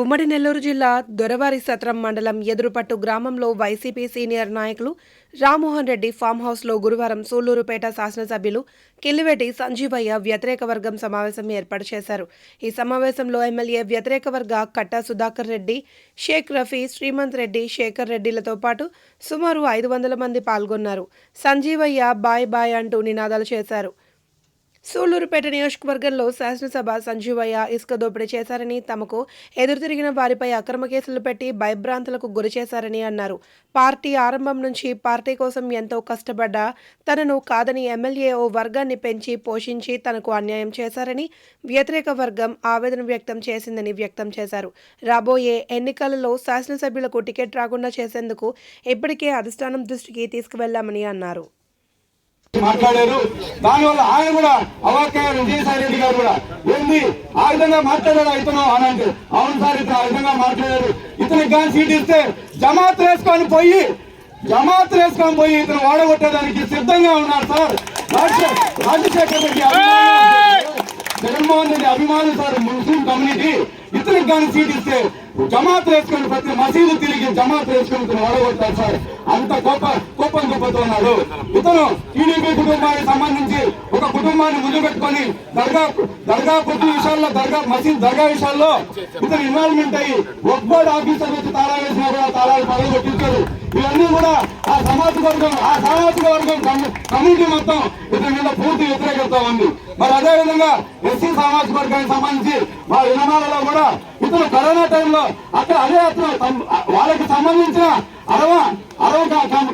ఉమ్మడి నెల్లూరు జిల్లా దొరవారి సత్రం మండలం ఎదురుపట్టు గ్రామంలో వైసీపీ సీనియర్ నాయకులు రామ్మోహన్ రెడ్డి ఫామ్ హౌస్లో గురువారం సూళ్లూరుపేట శాసనసభ్యులు కిల్లివేటి సంజీవయ్య వ్యతిరేక వర్గం సమావేశం ఏర్పాటు చేశారు. ఈ సమావేశంలో ఎమ్మెల్యే వ్యతిరేక వర్గ కట్టా సుధాకర్ రెడ్డి, షేక్ రఫీ, శ్రీమంత్ రెడ్డి, శేఖర్ రెడ్డిలతో పాటు సుమారు 500 మంది పాల్గొన్నారు. సంజీవయ్య బాయ్ బాయ్ అంటూ నినాదాలు చేశారు. సూళ్లూరుపేట నియోజకవర్గంలో శాసనసభ సంజీవయ్య ఇసుక దోపిడీ చేశారని, తమకు ఎదురుతిరిగిన వారిపై అక్రమ కేసులు పెట్టి భయభ్రాంతులకు గురి చేశారని అన్నారు. పార్టీ ఆరంభం నుంచి పార్టీ కోసం ఎంతో కష్టపడ్డా తనను కాదని ఎమ్మెల్యే ఓ వర్గాన్ని పెంచి పోషించి తనకు అన్యాయం చేశారని వ్యతిరేక వర్గం ఆవేదన వ్యక్తం చేసిందని వ్యక్తం చేశారు. రాబోయే ఎన్నికలలో శాసనసభ్యులకు టికెట్ రాకుండా చేసేందుకు ఇప్పటికే అధిష్టానం దృష్టికి తీసుకువెళ్లామని అన్నారు. మాట్లాడారు. దానివల్ల ఆయన కూడా అవాక్కయ్యారు. విజయసాయి రెడ్డి గారు కూడా ఏంది ఆ విధంగా మాట్లాడారు ఇతను అని అంటే, అవును సార్ ఇతను ఆ విధంగా మాట్లాడారు. ఇతనికి కానీ సీట్ ఇస్తే జమాత్ వేసుకొని పోయి ఇతను ఓడగొట్టేదానికి సిద్ధంగా ఉన్నారు సార్. రాజశేఖర్ రెడ్డి జగన్మోహన్ రెడ్డి అభిమానులు సార్. ముస్లిం కమ్యూనిటీ ఇతనికి కానీ సీట్ ఇస్తే జమాత్ వేసుకొని ప్రతి మసీదు తిరిగి జమాత్ వేసుకొని ఇతను ఓడగొట్టారు సార్. అంత కోపం చూపుతున్నాడు. ఇతను టీడీపీ కుటుంబానికి సంబంధించి ఒక కుటుంబాన్ని ముందు పెట్టుకొని దర్గా పొట్టు విషయాల్లో దర్గా విషయాల్లో ఇతను ఇన్వాల్వ్మెంట్ అయ్యి ఒక్బోర్డ్ ఆఫీసర్ వచ్చి తాళా వేసినా కూడా తాళాలు పగలు కొట్టించారు. ఇవన్నీ కూడా ఆ సామాజిక వర్గం కమ్యూనిటీ మొత్తం ఇతని మీద పూర్తి వ్యతిరేకత ఉంది. మరి అదేవిధంగా ఎస్సీ సామాజిక వర్గానికి సంబంధించి వాళ్ళ విధానాలలో కూడా ఇతను కరోనా టైంలో అక్కడ అదే అతను వాళ్ళకి సంబంధించిన అరవ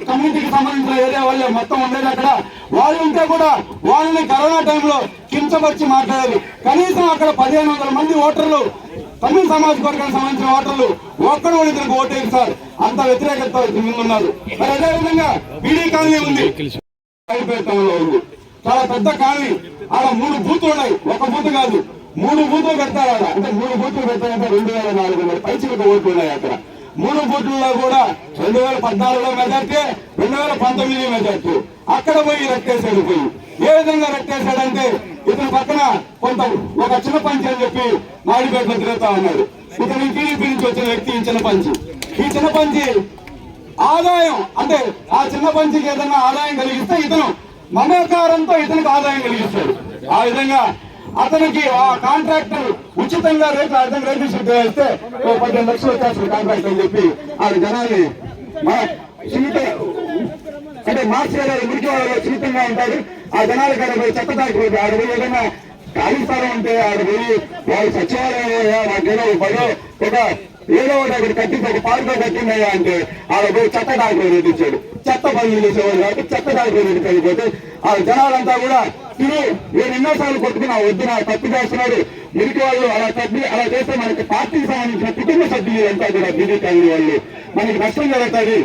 కమ్యూనిటీకి సంబంధించిన ఏరియా వాళ్ళే మొత్తం ఉండేది. అక్కడ వాళ్ళు ఉంటే కూడా వాళ్ళని కరోనా టైంలో కించపరిచి మాట్లాడారు. కనీసం అక్కడ 1500 మంది ఓటర్లు తమిళ సామాజిక వర్గానికి సంబంధించిన ఓటర్లు ఒక్కడు కూడా ఇతనికి ఓటేది సార్. అంత వ్యతిరేకత ముందున్నారు. మరి అదేవిధంగా బీడీ కాలనీ ఉంది, ఉంది చాలా పెద్ద కాలనీ. ఆడ 3 బూతులు ఉన్నాయి. ఒక బూత్ కాదు 3 బూతులు పెడతారు. ఆడ అంటే 3 బూతులు పెడతారంటే 2400 పైచిలకు ఓట్లు ఉన్నాయి అక్కడ. 3 బూతుల్లో కూడా 2014లో మెజార్టీ, 2019 మెజార్టీ. అక్కడ పోయి రక్తేశాడు. పోయి ఏ విధంగా రక్తేశాడంటే ఇతని పక్కన కొంత ఒక చిన్న పంచి అని చెప్పి నాయుడుపేటలో తిరుగుతా ఉన్నాడు. ఇతను టీడీపీ నుంచి వచ్చిన వ్యక్తి ఈ చిన్న పంచి. ఈ చిన్న పంచి ఆదాయం అంటే ఆ చిన్న పంచికి ఏదైనా ఆదాయం కలిగిస్తే ఇతను మమకారంతో ఇతనికి ఆదాయం కలిగిస్తాడు. ఆ విధంగా అతనికి ఆ కాంట్రాక్టర్ ఉచితంగా రేపు వేస్తే 15 లక్షలు వచ్చేస్తుంది కాంట్రాక్ట్ అని చెప్పి ఆ జనాన్ని అంటే మార్చి గారు మురికి వాళ్ళు సున్నితంగా ఉంటారు. ఆ జనాలు కాడ పోయి చెత్తదాకి ఆడ పోయి ఏదైనా ఖాళీ స్థలం ఉంటే ఆడ పోయి వాళ్ళు సచివాలయం వాటిలో ఒక ఏదో ఒకటి అక్కడ కట్టించి ఒక పార్క్ కట్టిందయ్యా అంటే ఆడ పోయి చెత్త డాక్టర్ రెట్టించాడు. చెత్త పనులు చేసేవాళ్ళు కాబట్టి చెత్త డాక్టర్ రెడ్డి కలిగిపోతే ఆ జనాలంతా కూడా నేను ఎన్నోసార్లు కొట్టుకున్నా వద్దు నా తప్పు చేస్తున్నాడు మురికి వాళ్ళు అలా చేస్తే మనకి పార్టీకి సంబంధించిన కుటుంబ సభ్యులు అంతా కూడా బీడీ కాలనీ వాళ్ళు మనకి నష్టం జరుగుతుంది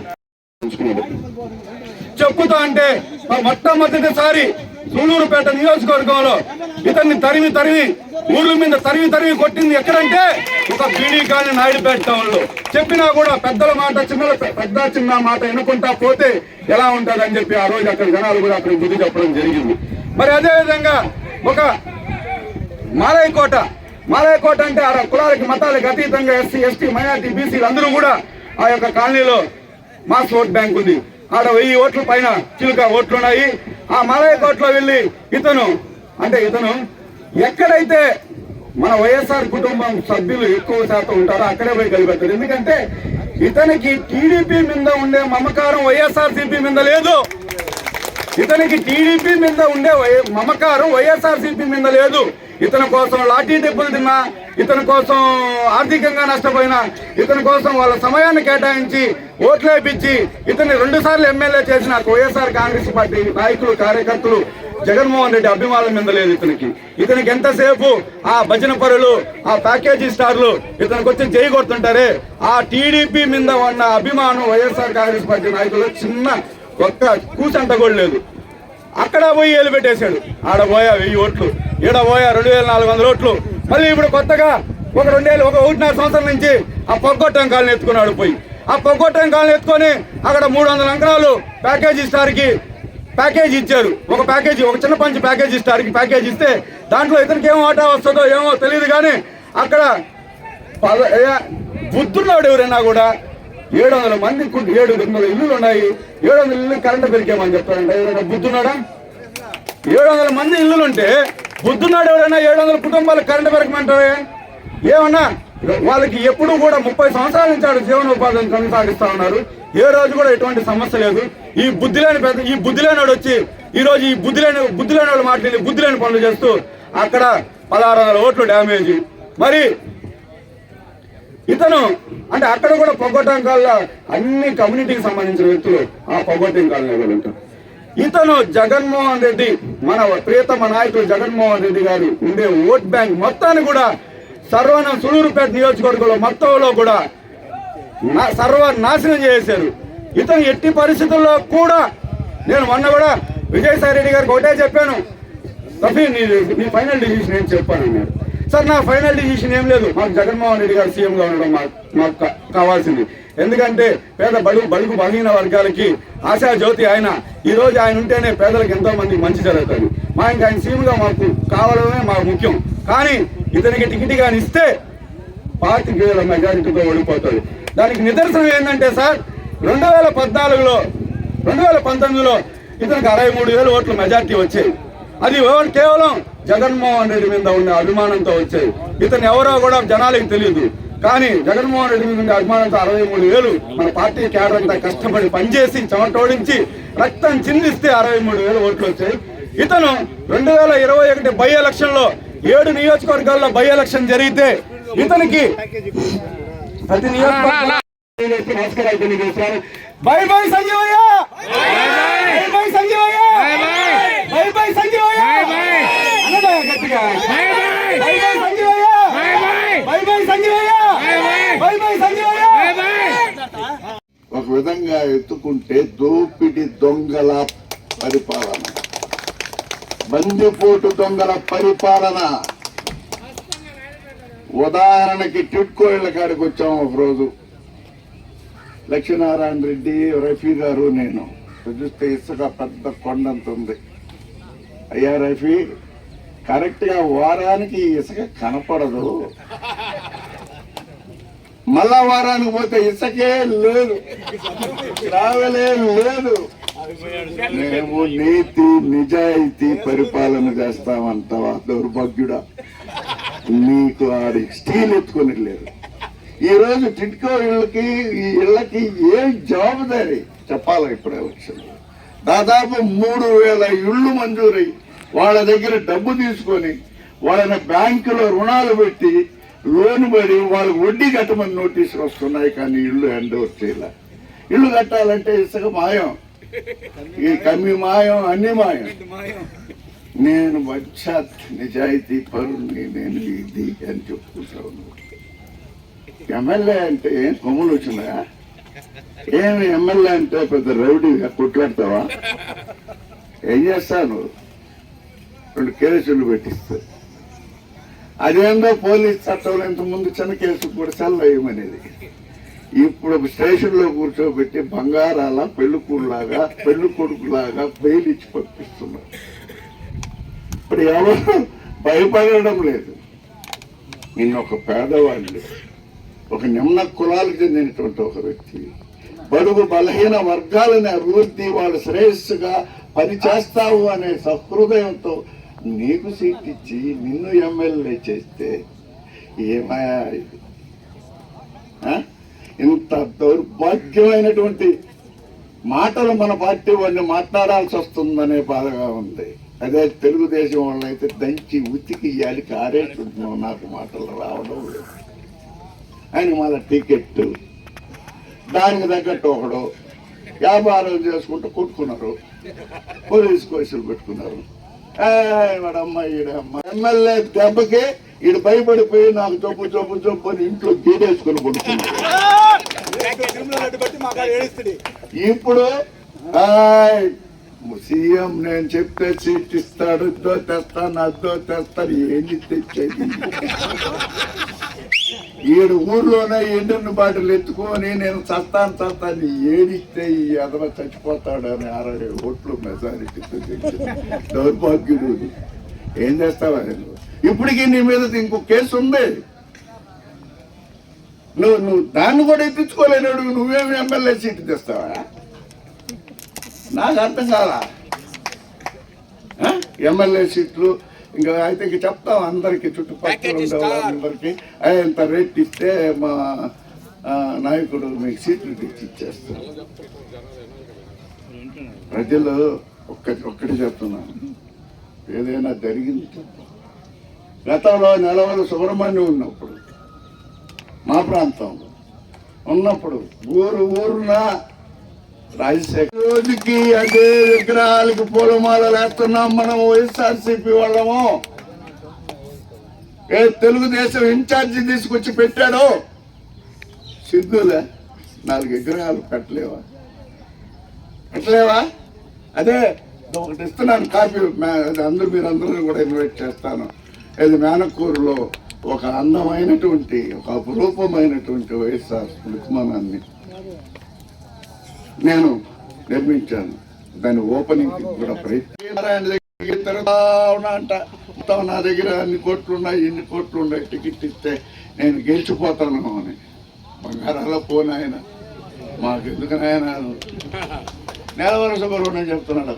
చెప్పుతా అంటే మొట్టమొదటిసారి సూళ్లూరుపేట నియోజకవర్గంలో ఇతన్ని తరిమి ఊర్ల మీద తరిమి కొట్టింది ఎక్కడంటే ఒక బీడీ కాలనీ నాయుడుపేట టౌన్ లో. చెప్పినా కూడా పెద్దల మాట చిన్న మాట వినుకుంటా పోతే ఎలా ఉంటుందని చెప్పి ఆ రోజు అక్కడ జనాలు కూడా అక్కడ బుద్ధి చెప్పడం జరిగింది. మరి అదేవిధంగా ఒక మాలయకోట అంటే ఆ కులాలకి మతాలకు అతీతంగా ఎస్సీ ఎస్టీ మైనార్టీ బీసీలు అందరూ కూడా ఆ యొక్క కాలనీలో మాస్ ఓట్ బ్యాంక్ ఉంది. ఆడ 1000 ఓట్ల పైన చిలుక ఓట్లున్నాయి. ఆ మాలయకోటలో వెళ్ళి ఇతను ఎక్కడైతే మన వైఎస్ఆర్ కుటుంబం సభ్యులు ఎక్కువ శాతం ఉంటారో అక్కడే పోయి కలిపెడతారు. ఎందుకంటే ఇతనికి టీడీపీ మీద ఉండే మమకారం వైఎస్ఆర్సీపీ మీద లేదు. ఇతనికి టీడీపీ మీద ఉండే మమకారం వైఎస్ఆర్సీపీ మీద లేదు. ఇతని కోసం లాఠీ దెబ్బలు తిన్నా, ఇతని కోసం ఆర్థికంగా నష్టపోయినా, ఇతని కోసం వాళ్ళ సమయాన్ని కేటాయించి ఓట్లేపించి ఇతన్ని 2 సార్లు ఎమ్మెల్యే చేసిన వైఎస్ఆర్ కాంగ్రెస్ పార్టీ నాయకులు కార్యకర్తలు జగన్మోహన్ రెడ్డి అభిమానం మీద లేదు. ఇతనికి ఎంతసేపు ఆ భజన పరులు ఆ ప్యాకేజీ స్టార్లు ఇతనికి వచ్చి జై కొడుతుంటారే, ఆ టీడీపీ మీద ఉన్న అభిమానం వైఎస్ఆర్ కాంగ్రెస్ పార్టీ నాయకులు చిన్న ఒక్క కూసంట కూడా లేదు. అక్కడ పోయి ఏలు పెట్టేశాడు. ఆడ పోయా 1000 ఓట్లు, ఈడ పోయా 2400 ఓట్లు. మళ్ళీ ఇప్పుడు కొత్తగా ఒక 1.5 సంవత్సరం నుంచి ఆ పొగ్గొట్టం కాలనీ ఎత్తుకున్నాడు. పోయి ఆ పొగ్గొట్టం కాలనీ ఎత్తుకొని అక్కడ 300 ఎకరాలు ప్యాకేజీ స్టార్కి ప్యాకేజ్ ఇచ్చారు. ఒక చిన్న పంచి ప్యాకేజీ స్టార్కి ప్యాకేజ్ ఇస్తే దాంట్లో ఇతనికి ఏం వాటా వస్తుందో ఏమో తెలియదు. కానీ అక్కడ బుద్ధున్నాడు ఎవరైనా కూడా 700 మంది 700 ఇల్లులు ఉన్నాయి, 700 ఇల్లు కరెంటు పెరికామని చెప్తారంట. ఎవరైనా బుద్ధున్నాడా? 700 మంది ఇల్లులుంటే బుద్ధున్నాడు ఎవరైనా 700 కుటుంబాలకు కరెంటు పెరగమంటారే? ఏమన్నా వాళ్ళకి ఎప్పుడు కూడా 30 సంవత్సరాల నుంచి ఆడు జీవనోపాధిని కొనసాగిస్తా ఉన్నారు. ఏ రోజు కూడా ఎటువంటి సమస్య లేదు. ఈ బుద్ధి లేనివాడు వచ్చి ఈ రోజు ఈ బుద్ధి లేని వాళ్ళు మాట్లాడి బుద్ధి లేని పనులు చేస్తూ అక్కడ 1600 ఓట్లు డ్యామేజ్. మరి ఇతను అంటే అక్కడ కూడా పొగొట్టం కాళ్ళ అన్ని కమ్యూనిటీకి సంబంధించిన వ్యక్తులు ఆ పొగొట్టం కాళ్ళలో ఉంటారు. ఇతను జగన్మోహన్ రెడ్డి మన ప్రియతమ నాయకుడు జగన్మోహన్ రెడ్డి గారు ఉండే ఓట్ బ్యాంక్ మొత్తాన్ని కూడా సూలూరుపేట నియోజకవర్గంలో మొత్తంలో కూడా సర్వనాశనం చేశారు. ఇతను ఎట్టి పరిస్థితుల్లో కూడా నేను మొన్న కూడా విజయసాయి రెడ్డి గారికి ఒకటే చెప్పాను, రఫీ నీ ఫైనల్ డిసిషన్ ఏం చెప్పాను అన్నారు. సార్ నా ఫైనల్ డిసిషన్ ఏం లేదు, మాకు జగన్మోహన్ రెడ్డి గారు సీఎంగా ఉండడం మాకు కావాల్సింది. ఎందుకంటే బడుగు బలహీన వర్గాలకి ఆశా జ్యోతి ఆయన. ఈ రోజు ఆయన ఉంటేనే పేదలకు ఎంతో మందికి మంచి జరుగుతుంది. ఇంకా ఆయన సీఎంగా మాకు కావాలనే మాకు ముఖ్యం. కానీ ఇతనికి టికెట్ కానీ ఇస్తే 40,000 మెజారిటీతో ఓడిపోతాడు. దానికి నిదర్శనం ఏంటంటే సార్ 2019లో ఇతనికి 63,000 ఓట్ల మెజార్టీ వచ్చాయి. అది కేవలం జగన్మోహన్ రెడ్డి మీద ఉండే అభిమానంతో వచ్చాయి. ఇతను ఎవరో కూడా జనాలకు తెలియదు. కానీ జగన్మోహన్ రెడ్డి మీద ఉండే అభిమానంతో 63,000 మన పార్టీ క్యాడర్ అంతా కష్టపడి పనిచేసి చెమటోడించి రక్తం చిందిస్తే 63,000 ఓట్లు వచ్చాయి. ఇతను 2021 బై ఎలక్షన్ లో 7 నియోజకవర్గాల్లో బై ఎలక్షన్ జరిగితే ఇతనికి ప్రతి నియోజకవర్గం నమస్కారాలు తెలియజేస్తారు. బై బై సంజీవయ్య, బై బై సంజీవయ్య, బై బై సంజీవయ్య అన్నదా గట్టిగా, బై బై సంజీవయ్య, బై బై సంజీవయ్య, బై బై సంజీవయ్య. ఒక విధంగా ఎత్తుకుంటే దోపిడి దొంగల పరిపాలన, బందిపోటు దొంగల పరిపాలన. ఉదాహరణకి టిట్కో ఇళ్ల కాడికి వచ్చాము ఒకరోజు. లక్ష్మీనారాయణ రెడ్డి, రఫీ గారు, నేను చూస్తే ఇసుక పెద్ద కొండంత ఉంది. అయ్యా రఫీ, కరెక్ట్ గా వారానికి ఇసుక కనపడదు, మళ్ళా వారానికి పోతే ఇసుకే లేదు, ట్రావెలే లేదు. మేము నీతి నిజాయితీ పరిపాలన చేస్తామంటావా దౌర్భాగ్యుడా? నీకు ఆడి స్టీల్ ఎత్తుకొని లేదు. ఈ రోజు టిట్కో ఈ ఇళ్ళకి ఏం జవాబుదారీ చెప్పాలి? ఇప్పుడు ఎలక్షన్ దాదాపు 3,000 ఇళ్ళు మంజూరై వాళ్ళ దగ్గర డబ్బు తీసుకొని వాళ్ళని బ్యాంకులో రుణాలు పెట్టి లోన్ పడి వాళ్ళకి వడ్డీ కట్టమని నోటీసులు వస్తున్నాయి. కానీ ఇళ్ళు హ్యాండ్ ఓవర్ చేయాల. ఇల్లు కట్టాలంటే ఇసుక మాయం, ఈ కమ్మి మాయం, అన్ని మాయం. నేను వచ్చాత్ నిజాయితీ పరుని, నేను ఇది అని చెప్పుకుంటాను. ఎమ్మెల్యే అంటే ఏం కొమ్ములు వచ్చినాయా? ఏమి ఎమ్మెల్యే అంటే పెద్ద రౌడీగా కొట్లాడతావా? ఏం చేస్తాను? 2 కేసులు పెట్టిస్తా. అదేందో పోలీస్ చట్టంలో ఇంతకుముందు చిన్న కేసు కూడా సెల్ వేయమనేది. ఇప్పుడు స్టేషన్లో కూర్చోబెట్టి బంగారాల పెళ్లి కొడుకులాగా బెయిల్ ఇచ్చి పంపిస్తున్నారు. ఇప్పుడు ఎవరు భయపడడం లేదు. నిన్న ఒక పేదవాళ్ళు, ఒక నిమ్న కులాలకు చెందినటువంటి ఒక వ్యక్తి బడుగు బలహీన వర్గాలని అభివృద్ధి, వాళ్ళు శ్రేయస్సుగా పని చేస్తావు అనే సహృదయంతో నీకు సీట్ ఇచ్చి నిన్ను ఎమ్మెల్యే చేస్తే ఏమయ్యా ఇది? ఇంత దౌర్భాగ్యమైనటువంటి మాటలు మన పార్టీ వాళ్ళు మాట్లాడాల్సి వస్తుందనే బాధగా ఉంది. అదే తెలుగుదేశం వాళ్ళైతే దంచి ఉతికి ఇయ్యాలి, కారేసుకుంటున్నాం. నాకు మాటలు రావడం లేదు. ఆయన మళ్ళీ టికెట్ దానికి తగ్గట్టు ఒకడు వ్యాపారం చేసుకుంటూ కొట్టుకున్నారు, పోలీసు కేసులు పెట్టుకున్నారు. వాడమ్మ ఈడమ్మ ఎమ్మెల్యే దెబ్బకి ఈడు భయపడిపోయి నాకు జబ్బు అని ఇంట్లో గీడేసుకుని కొట్టుకున్నారు. ఇప్పుడు సీఎం నేను చెప్తే సీట్ ఇస్తాడు, ఇద్దో తెస్తాను, అద్దో తెస్తాను. ఏంటి తెచ్చేది? ఈడు ఊర్లోనే ఎండిన బాటలు ఎత్తుకొని నేను చస్తాను ఏడిస్తే ఈ అదన చచ్చిపోతాడు అని 60 ఓట్లు మెజారిటీతో దౌర్భాగ్యుడు. ఏం చేస్తావా? ఇప్పటికీ నీ మీద ఇంకో కేసు ఉంది. నువ్వు దాన్ని కూడా ఎత్తించుకోలేనాడు, నువ్వేమి ఎమ్మెల్యే సీటు తెస్తావా? నాకు అర్థం కాదా? ఎమ్మెల్యే సీట్లు ఇంకా అయితే ఇంక చెప్తాం అందరికి, చుట్టుపక్కల ఉండే వాళ్ళందరికీ ఇంత రేట్ ఇస్తే మా నాయకుడు మీకు సీట్లు తెచ్చి ఇచ్చేస్తారు. ప్రజలు ఒక్కటి చెప్తున్నాను, ఏదైనా జరిగింది. గతంలో నెలవల సుబ్రహ్మణ్యం ఉన్నప్పుడు మా ప్రాంతంలో ఉన్నప్పుడు ఊరున రాజశేఖర్ రోజుకి అదే విగ్రహాలకు పూలమాలలు వేస్తున్నాం మనం. వైఎస్ఆర్సీపీ వాళ్ళము ఏ తెలుగుదేశం ఇన్ఛార్జి తీసుకొచ్చి పెట్టాడో సిగ్గులే, 4 విగ్రహాలు పెట్టలేవా? అదే ఒకటి ఇస్తున్నాను కాపీ, మీరందరూ కూడా ఇన్వైట్ చేస్తాను. ఇది మేనకూరులో ఒక అందమైనటువంటి ఒక అపురూపమైనటువంటి వైఎస్ఆర్ విమానాన్ని నేను నిర్మించాను. దాని ఓపెనింగ్ కూడా అంట. నా దగ్గర అన్ని కోట్లు ఉన్నాయి, ఇన్ని కోట్లు ఉన్నాయి, టికెట్ ఇస్తే నేను గెలిచిపోతాను అని. బంగారాల పోనాయన మాకు ఎందుకనాయన నెలవర సుబ్రహ్మణ్యం చెప్తున్నాడు,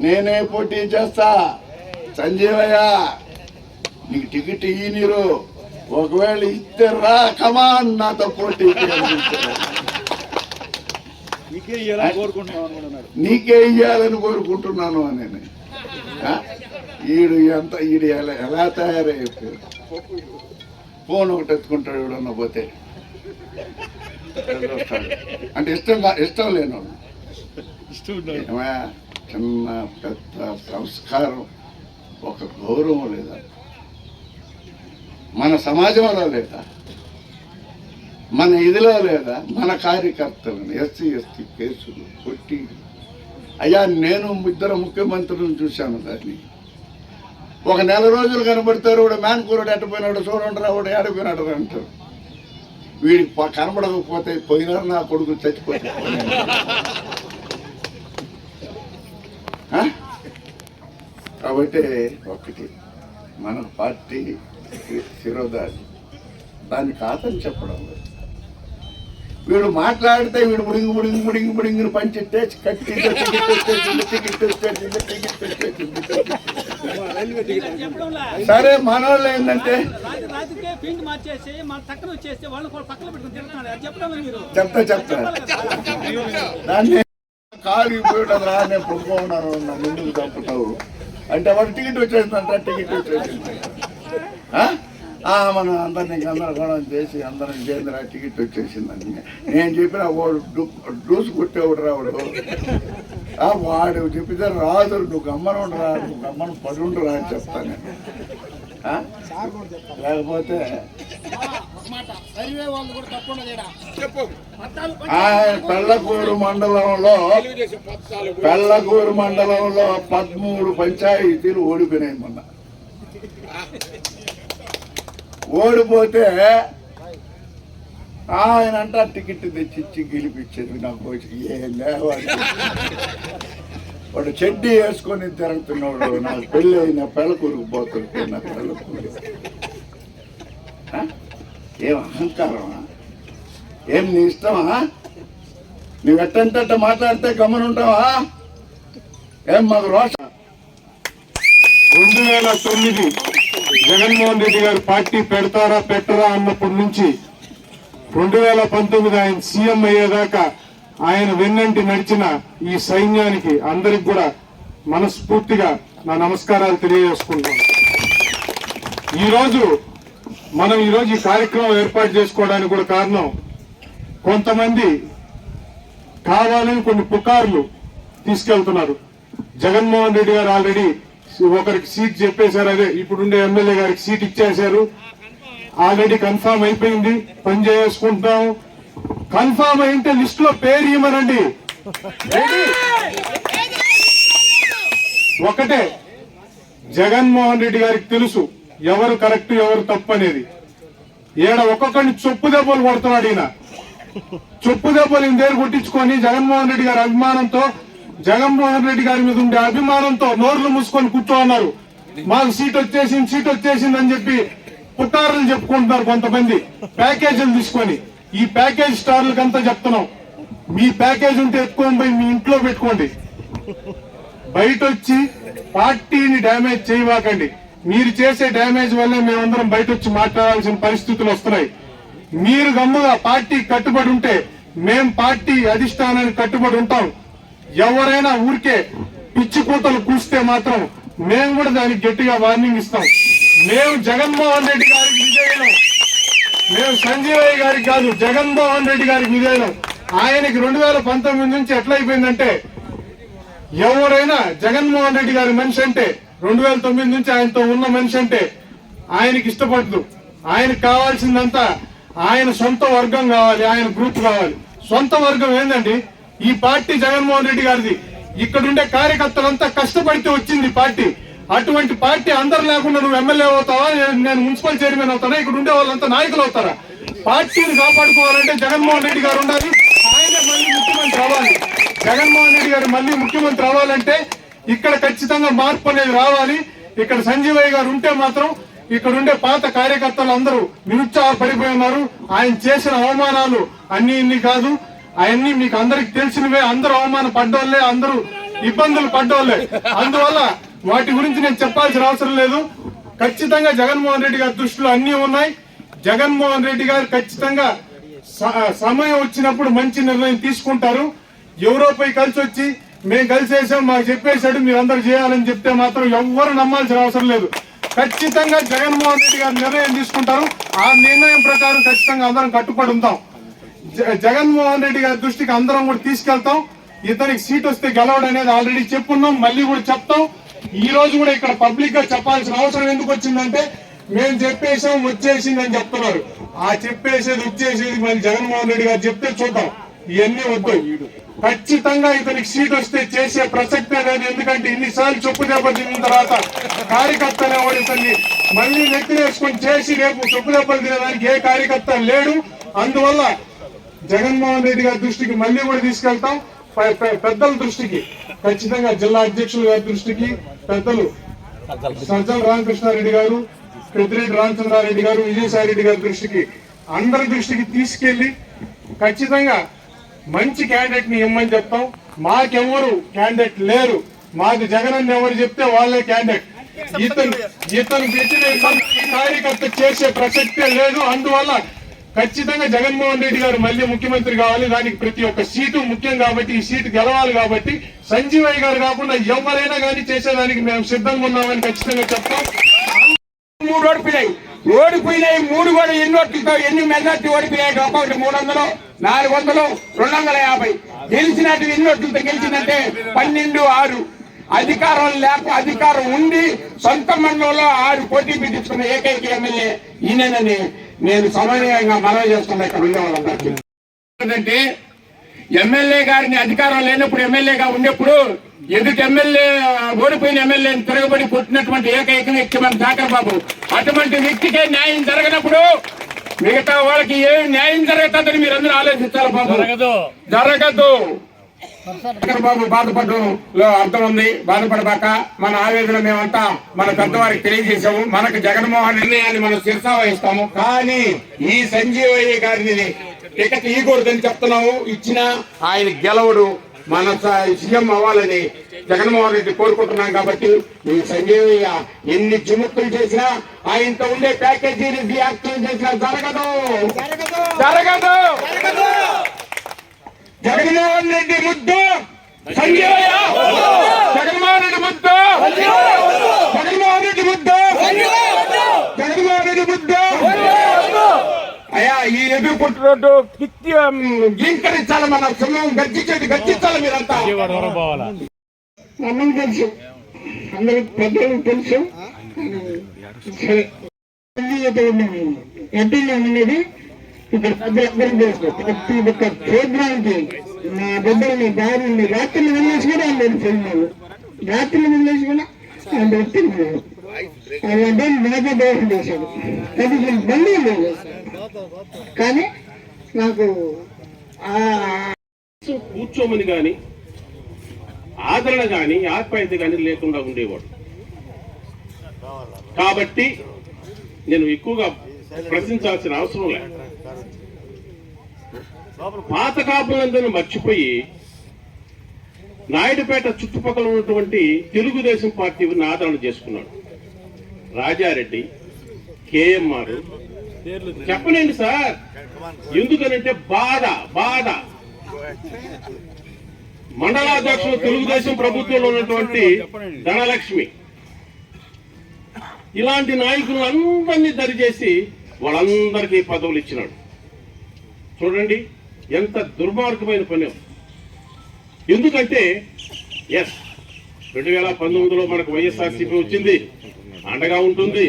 నేనే పోటీ చేస్తా సంజీవయ్య, నీకు టికెట్ ఇయ్యి, నీరు ఒకవేళ ఇస్తే రా కమాన్ నాతో పోటీ, నీకే ఇయ్యాలని కోరుకుంటున్నాను అని. ఈడు ఎలా తయారైపోయాడు? ఫోన్ ఒకటి ఎత్తుకుంటాడు ఎవడన్నా పోతే, అంటే ఇష్టం లేనోడు. చిన్న పెద్ద సంస్కారం, ఒక గౌరవం లేదా మన సమాజంలో? లేదా మన ఇదిలో? లేదా మన కార్యకర్తలను ఎస్సీ ఎస్టీ కేసులు కొట్టి? అయ్యా, నేను 2 ముఖ్యమంత్రులను చూశాను. దాన్ని ఒక నెల రోజులు కనబడతారు, వాడు మేనకూరుడు ఎట్టపోయినాడు, చూడండి రావుడు ఏడపోయినాడు అంటారు. వీడికి కనబడకపోతే పోయినారు నా కొడుకు చచ్చిపోతే. కాబట్టి ఒకటి మన పార్టీ శిరోధారి, దాన్ని కాదని చెప్పడం లేదు. వీడు మాట్లాడితే వీడు బుడింగి పంచిట్టే కట్టి సరే. మనోళ్ళు ఏంటంటే చెప్తా దాన్ని కాలు పోయడం రా, నేను పడుకోన్నాను, ముందుకు తప్పుతావు అంటే వాడు టికెట్ వచ్చేసిందంట. టికెట్ వచ్చేసింది, మనం అందరినీ గందరగోళం చేసి అందరం కేంద్ర టికెట్ వచ్చేసిందని నేను చెప్పిన వాడు డ్యూస్ కొట్టేవాడు రావుడు. వాడు చెప్పితే రాదు, నువ్వు గమ్మనుండరా, నువ్వు గమ్మను పడుండరా అని చెప్తాను. లేకపోతే పెళ్లకూరు మండలంలో 13 పంచాయతీలు ఓడిపోయినాయి. మొన్న ఓడిపోతే ఆయన అంట టికెట్ తెచ్చిచ్చి గెలిపించేది. నాకు ఏం లేవాడు, వాడు చెడ్డీ వేసుకొని తిరుగుతున్నాడు. నాకు పెళ్ళి అయిన పెళ్ళకూరుకు పోతుంటే నా పెళ్ళకూరు ఏం అహంకారమా? ఏం నీ ఇష్టమా? నువ్వు ఎట్టంటే మాట్లాడితే గమనుంటావా? ఏం మాకు రోష 2009 జగన్మోహన్ రెడ్డి గారు పార్టీ పెడతారా పెట్టరా అన్నప్పటి నుంచి 2019 ఆయన సీఎం అయ్యేదాకా ఆయన వెన్నంటి నడిచిన ఈ సైన్యానికి అందరికి కూడా మనస్ఫూర్తిగా నా నమస్కారాలు తెలియజేసుకుంటాం. ఈరోజు ఈ కార్యక్రమం ఏర్పాటు చేసుకోవడానికి కూడా కారణం, కొంతమంది కావాలని కొన్ని పుకార్లు తీసుకెళ్తున్నారు. జగన్మోహన్ రెడ్డి గారు ఆల్రెడీ ఒకరికి సీట్ చెప్పేశారు, అదే ఇప్పుడుండే ఎమ్మెల్యే గారికి సీట్ ఇచ్చేశారు, ఆల్రెడీ కన్ఫామ్ అయిపోయింది, పని చేసుకుంటాం. కన్ఫామ్ అయింటే లిస్ట్ లో పేరు ఇవ్వమనండి. ఒకటే, జగన్మోహన్ రెడ్డి గారికి తెలుసు ఎవరు కరెక్ట్ ఎవరు తప్పు అనేది. ఒక్కొక్కరిని చొప్పు దెబ్బలు కొడుతున్నాడు ఈయన. చొప్పు దెబ్బలు ఇందేరు కొట్టించుకొని జగన్మోహన్ రెడ్డి గారి అభిమానంతో, జగన్మోహన్ రెడ్డి గారి మీద ఉండే అభిమానంతో నోర్లు మూసుకొని కూర్చోన్నారు. మాకు సీట్ వచ్చేసింది అని చెప్పి పుట్టారులు చెప్పుకుంటున్నారు కొంతమంది ప్యాకేజీలు తీసుకొని. ఈ ప్యాకేజ్ స్టార్లకంతా చెప్తున్నాం, మీ ప్యాకేజ్ ఉంటే ఎత్తుకొని పోయి మీ ఇంట్లో పెట్టుకోండి. బయట వచ్చి పార్టీని డ్యామేజ్ చేయవాకండి. మీరు చేసే డ్యామేజ్ వల్లే మేమందరం బయట వచ్చి మాట్లాడాల్సిన పరిస్థితులు వస్తున్నాయి. మీరు గమ్ముగా పార్టీ కట్టుబడి ఉంటే మేం పార్టీ అధిష్టానానికి కట్టుబడి ఉంటాం. ఎవరైనా ఊరికే పిచ్చి కూతలు కూస్తే మాత్రం మేము కూడా దానికి గట్టిగా వార్నింగ్ ఇస్తాం. మేము జగన్మోహన్ రెడ్డి గారికి విజయనం, మేము సంజీవయ్య గారికి కాదు, జగన్మోహన్ రెడ్డి గారికి విజయనం. ఆయనకి 2019 నుంచి ఎట్లయిపోయిందంటే, ఎవరైనా జగన్మోహన్ రెడ్డి గారి మనిషి అంటే 2009 నుంచి ఆయనతో ఉన్న మనిషి అంటే ఆయనకి ఇష్టపడదు. ఆయనకు కావాల్సిందంతా ఆయన సొంత వర్గం కావాలి, ఆయన గ్రూప్ కావాలి. సొంత వర్గం ఏందండి? ఈ పార్టీ జగన్మోహన్ రెడ్డి గారిది. ఇక్కడుండే కార్యకర్తలంతా కష్టపడితే వచ్చింది పార్టీ. అటువంటి పార్టీ అందరు లేకుండా నువ్వు ఎమ్మెల్యే అవుతావా, నేను మున్సిపల్ చైర్మన్ అవుతానా? ఇక్కడ ఉండే వాళ్ళంతా నాయకులు అవుతారా? పార్టీని కాపాడుకోవాలంటే జగన్మోహన్ రెడ్డి గారు ఉండాలి, ఆయనే మళ్ళీ ముఖ్యమంత్రి అవ్వాలి. జగన్మోహన్ రెడ్డి గారు మళ్ళీ ముఖ్యమంత్రి అవ్వాలంటే ఇక్కడ ఖచ్చితంగా మార్పు అనేది రావాలి. ఇక్కడ సంజీవయ్య గారు ఉంటే మాత్రం ఇక్కడ ఉండే పాత కార్యకర్తలు అందరూ నిరుత్సాహపడిపోయి ఉన్నారు. ఆయన చేసిన అవమానాలు అన్ని ఇన్ని కాదు, అవన్నీ మీకు అందరికి తెలిసినవే. అందరూ అవమాన పడ్డోళ్లే, అందరూ ఇబ్బందులు పడ్డోళ్లే. అందువల్ల వాటి గురించి నేను చెప్పాల్సిన అవసరం లేదు. ఖచ్చితంగా జగన్మోహన్ రెడ్డి గారి దృష్టిలో అన్ని ఉన్నాయి. జగన్మోహన్ రెడ్డి గారు ఖచ్చితంగా సమయం వచ్చినప్పుడు మంచి నిర్ణయం తీసుకుంటారు. ఎవరోపై కలిసి వచ్చి మేము కలిసేసాం, మాకు చెప్పేశాడు, మీరందరూ చేయాలని చెప్తే మాత్రం ఎవ్వరు నమ్మాల్సిన అవసరం లేదు. ఖచ్చితంగా జగన్మోహన్ రెడ్డి గారు నిర్ణయం తీసుకుంటారు. ఆ నిర్ణయం ప్రకారం ఖచ్చితంగా అందరం కట్టుబడి ఉంటాం. జగన్మోహన్ రెడ్డి గారి దృష్టికి అందరం కూడా తీసుకెళ్తాం. ఇతనికి సీట్ వస్తే గెలవడం అనేది ఆల్రెడీ చెప్పున్నాం, మళ్ళీ కూడా చెప్తాం. ఈ రోజు కూడా ఇక్కడ పబ్లిక్ గా చెప్పాల్సిన అవసరం ఎందుకు వచ్చిందంటే, మేము చెప్పేసాం వచ్చేసింది అని చెప్తున్నారు. ఆ చెప్పేసేది వచ్చేసేది మళ్ళీ జగన్మోహన్ రెడ్డి గారు చెప్తే చూద్దాం. ఇవన్నీ వద్దు. ఖచ్చితంగా ఇతనికి సీట్ వస్తే చేసే ప్రసక్తే లేదు. ఎందుకంటే ఇన్నిసార్లు చెప్పు దెబ్బ తిన్న తర్వాత కార్యకర్తలు ఎవరు ఇతన్ని మళ్ళీ నెత్తినేసుకొని చేసి రేపు చెప్పు దెబ్బలు తినడానికి ఏ కార్యకర్త లేడు. అందువల్ల జగన్మోహన్ రెడ్డి గారి దృష్టికి మళ్ళీ కూడా తీసుకెళ్తాం. పెద్దల దృష్టికి, ఖచ్చితంగా జిల్లా అధ్యక్షుల గారి దృష్టికి, పెద్దలు సజ్జల రామకృష్ణారెడ్డి గారు, పెద్దిరెడ్డి రామచంద్రారెడ్డి గారు, విజయసాయి రెడ్డి గారి దృష్టికి, అందరి దృష్టికి తీసుకెళ్లి ఖచ్చితంగా మంచి క్యాండిడేట్ ని ఇమ్మని చెప్తాం. మాకెవరు క్యాండిడేట్ లేరు, మాకు జగన్ అని ఎవరు చెప్తే వాళ్ళే క్యాండిడేట్. ఇతను పెట్టిన కార్యకర్త చేసే ప్రసక్తే లేదు. అందువల్ల ఖచ్చితంగా జగన్మోహన్ రెడ్డి గారు మళ్ళీ ముఖ్యమంత్రి కావాలి. దానికి ప్రతి ఒక్క సీటు ముఖ్యం కాబట్టి, ఈ సీటు గెలవాలి కాబట్టి సంజీవయ్య గారు కాకుండా ఎవరైనా కానీ చేసేదానికి మేము సిద్ధంగా ఉన్నామని ఖచ్చితంగా చెప్తాం. 3 ఓడిపోయినాయి 3 కూడా ఎన్నోట్లతో ఎన్ని మెజార్టీ ఓడిపోయాయి. ఒక్కొక్కటి 300, 400, 250 గెలిచినట్టు ఎన్నోట్లతో గెలిచిందంటే 12-6. అధికారం ఉండి సొంత మండలంలో 6 పోటీ పెట్టించుకున్న ఏకైక ఎమ్మెల్యే ఈయనని నేను సమన్వయంగా మనవి చేస్తున్నా. ఇక్కడ ఉండే వాళ్ళందరికీ ఏంటంటే, ఎమ్మెల్యే గారిని అధికారం లేనప్పుడు ఎమ్మెల్యేగా ఉండేప్పుడు ఎదుటి ఎమ్మెల్యే ఓడిపోయిన ఎమ్మెల్యేని తిరగబడి కొట్టినటువంటి ఏకైక వ్యక్తి మన జాకర్ బాబు. అటువంటి వ్యక్తికే న్యాయం జరగనప్పుడు మిగతా వాళ్ళకి ఏం న్యాయం జరుగుతుందని మీరందరూ ఆలోచించాలి. బాబు జరగదు. జాకర్ బాబు బాధపడడంలో అర్థం ఉంది. బాధపడబాక మన ఆవేదన మేమంతా మన పెద్దవారికి తెలియజేశాము. మనకు జగన్మోహన్ నిర్ణయాన్ని మనం శిరసావహిస్తాము. కానీ ఈ సంజీవయ్య గారిని టికెట్ ఇవ్వకూడదని చెప్తున్నాము. ఇచ్చినా ఆయన గెలవడు, మన సీఎం అవ్వాలని జగన్మోహన్ రెడ్డి కోరుకుంటున్నాం. కాబట్టి ఈ సంజీవయ్య ఎన్ని జిముక్కులు చేసినా, ఆయనతో ఉండే ప్యాకేజీని డియాక్టివేట్ చేసినా జరగదు. జగన్మోహన్ రెడ్డి ముద్దు సంజీవయ్య, జగన్మోహన్ రెడ్డి ముద్దు, జగన్మోహన్ రెడ్డి ముద్దు, జగన్మోహన్ రెడ్డి ముద్దు. అయ్యా, ఈ ఎదుర్కొంటున్నట్టు ఇంకరించాలి, మన సమయం గర్జించాలి. మీరంతా అన్నం తెలుసు, అందరికి పెద్దలకు తెలుసు. ఎంపీలో ఉండేది ఇక్కడ పెద్దలందరికీ తెలుసు. ప్రతి ఒక్క ప్రోగ్రాంకి నా బిడ్డల్ని దారిని రాత్రులు వదిలేసి కూడా అందరు తెలియదు. రాత్రులు వదిలేసి కూడా అందరు తెలియదు. అలాంటి నాకే దోషం చేశాడు. అది మళ్ళీ లేదు. కానీ నాకు కూర్చోమని గాని ఆదరణ గాని ఆప్యాయత గాని లేకుండా ఉండేవాడు. కాబట్టి నేను ఎక్కువగా ప్రశ్నించాల్సిన అవసరం లేదు. పాత కాపులందరూ మర్చిపోయి నాయుడుపేట చుట్టుపక్కల ఉన్నటువంటి తెలుగుదేశం పార్టీని ఆదరణ చేసుకున్నాడు. రాజారెడ్డి, కేఎంఆర్ చెప్పలేండి సార్. ఎందుకనంటే బాధ మండలాధ్యక్షులు తెలుగుదేశం ప్రభుత్వంలో ఉన్నటువంటి ధనలక్ష్మి ఇలాంటి నాయకులు అందరినీ దరిచేసి వాళ్ళందరికీ పదవులు ఇచ్చినాడు. చూడండి ఎంత దుర్మార్గమైన పని. ఎందుకంటే 2019లో మనకు వైఎస్ఆర్సీపీ వచ్చింది, అండగా ఉంటుంది,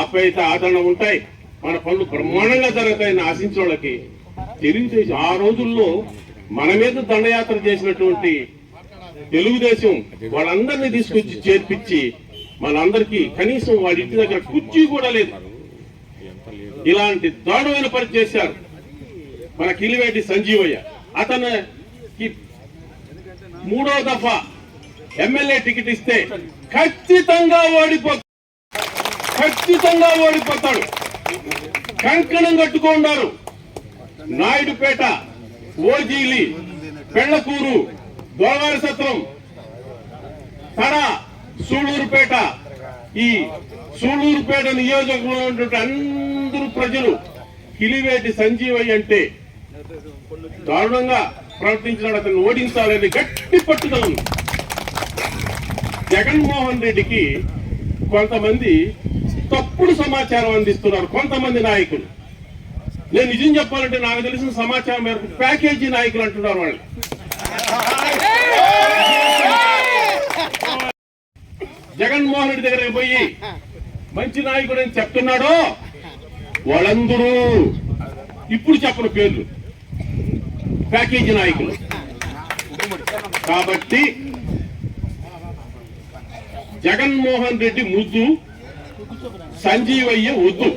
ఆప్యాయత ఆదరణ ఉంటాయి, మన పనులు బ్రహ్మాండంగా జరుగుతాయని ఆశించిన వాళ్ళకి తెలుగుదేశం ఆ రోజుల్లో మన మీద దండయాత్ర చేసినటువంటి తెలుగుదేశం వాళ్ళందరినీ తీసుకొచ్చి చేర్పించి మనందరికీ కనీసం వాడి ఇంటి దగ్గర కుర్చీ కూడా లేదు. ఇలాంటి దారుణమైన పని చేశారు. మన కిలివేటి సంజీవయ్య అతనికి 3వ దఫా ఎమ్మెల్యే టికెట్ ఇస్తే ఖచ్చితంగా ఓడిపోతాడు. కంకణం కట్టుకున్నారు. నాయుడుపేట, ఓజీలి, పెళ్లకూరు, దొరవారి సత్రం, తడ, సూళ్లూరుపేట, ఈ సూళ్లూరుపేట నియోజకవర్గంలో ఉన్నటువంటి అందరూ ప్రజలు కిలివేటి సంజీవయ్య అంటే దారుణంగా ప్రవర్తించినాడు. అతన్ని ఓడించాలని గట్టి పట్టుదల ఉంది. జగన్మోహన్ రెడ్డికి కొంతమంది తప్పుడు సమాచారం అందిస్తున్నారు. కొంతమంది నాయకులు, నేను నిజం చెప్పాలంటే నాకు తెలిసిన సమాచారం మేరకు ప్యాకేజీ నాయకులు అంటున్నారు. వాళ్ళు జగన్మోహన్ రెడ్డి దగ్గరికి పోయి మంచి నాయకుడు అని చెప్తున్నాడో వాళ్ళందరూ ఇప్పుడు చెప్పిన పేర్లు ప్యాకేజీ నాయకులు. కాబట్టి జగన్మోహన్ రెడ్డి ముద్దు, సంజీవయ్య వద్దు.